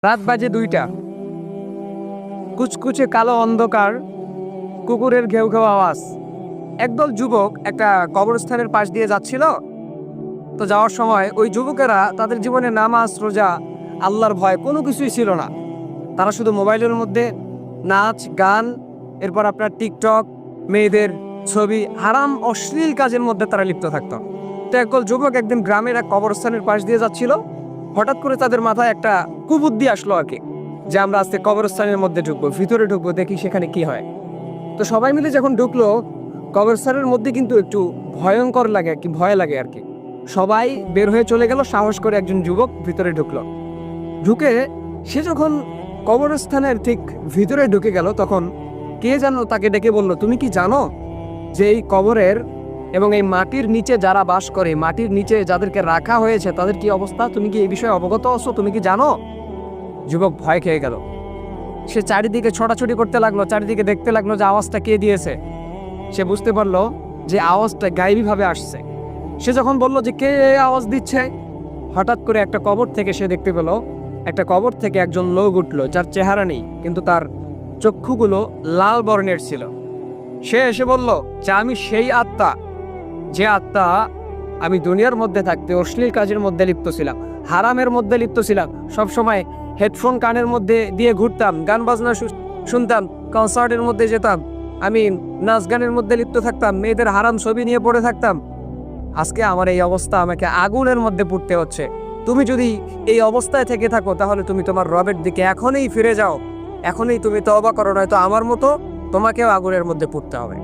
রাত বাজে 2টা। কুচকুচে কালো অন্ধকার, কুকুরের ঘেউ ঘেউ আওয়াজ। একদল যুবক একটা কবরস্থানের পাশ দিয়ে যাচ্ছিল। তো যাওয়ার সময় ওই যুবকেরা তাদের জীবনে নামাজ, রোজা, আল্লাহর ভয় কোনো কিছুই ছিল না। তারা শুধু মোবাইলের মধ্যে নাচ, গান, এরপর আপনার টিকটক, মেয়েদের ছবি, হারাম অশ্লীল কাজের মধ্যে তারা লিপ্ত থাকতো। তো একদল যুবক একদিন গ্রামের এক কবরস্থানের পাশ দিয়ে যাচ্ছিল। হঠাৎ করে তাদের মাথায় একটা কুবুদ্ধি আসলো আর কি, যে আমরা আজকে কবরস্থানের মধ্যে ঢুকবো, ভিতরে ঢুকবো, দেখি সেখানে কি হয়। তো সবাই মিলে যখন ঢুকলো, কবরস্থানের মধ্যে কিন্তু একটু ভয়ঙ্কর লাগে আর কি, ভয় লাগে আর কি। সবাই বের হয়ে চলে গেল, সাহস করে একজন যুবক ভিতরে ঢুকলো। ঢুকে সে যখন কবরস্থানের ঠিক ভিতরে ঢুকে গেল, তখন কে যেন তাকে ডেকে বলল, তুমি কি জানো যে এই কবরের এবং এই মাটির নিচে যারা বাস করে, মাটির নিচে যাদেরকে রাখা হয়েছে তাদের কি অবস্থা? তুমি কি এই বিষয়ে অবগত আছো? তুমি কি জানো? যুবক ভয় খেয়ে গেল। সে চারিদিকে ছোটাছুটি করতে লাগলো, চারিদিকে দেখতে লাগলো যে আওয়াজটা কে দিয়েছে। সে বুঝতে পারলো যে আওয়াজটা গায়েবীভাবে আসছে। সে যখন বলল যে কে আওয়াজ দিচ্ছে, হঠাৎ করে একটা কবর থেকে সে দেখতে পেল, একটা কবর থেকে একজন লোক উঠলো, যার চেহারা নেই কিন্তু তার চক্ষুগুলো লাল বর্ণের ছিল। সে এসে বলল যে আমি সেই আত্মা, যে আত্মা আমি দুনিয়ার মধ্যে থাকতে অশ্লীল কাজের মধ্যে লিপ্ত ছিলাম, হারামের মধ্যে লিপ্ত ছিলাম, সবসময় হেডফোন কানের মধ্যে দিয়ে ঘুরতাম, গান বাজনা শুনতাম, কনসার্টের মধ্যে যেতাম, আমি নাচ গানের মধ্যে লিপ্ত থাকতাম, মেয়েদের হারাম ছবি নিয়ে পড়ে থাকতাম। আজকে আমার এই অবস্থা, আমাকে আগুনের মধ্যে পড়তে হচ্ছে। তুমি যদি এই অবস্থায় থেকে থাকো, তাহলে তুমি তোমার রবের দিকে এখনই ফিরে যাও, এখনই তুমি তওবা করো, নয়তো আমার মতো তোমাকেও আগুনের মধ্যে পড়তে হবে।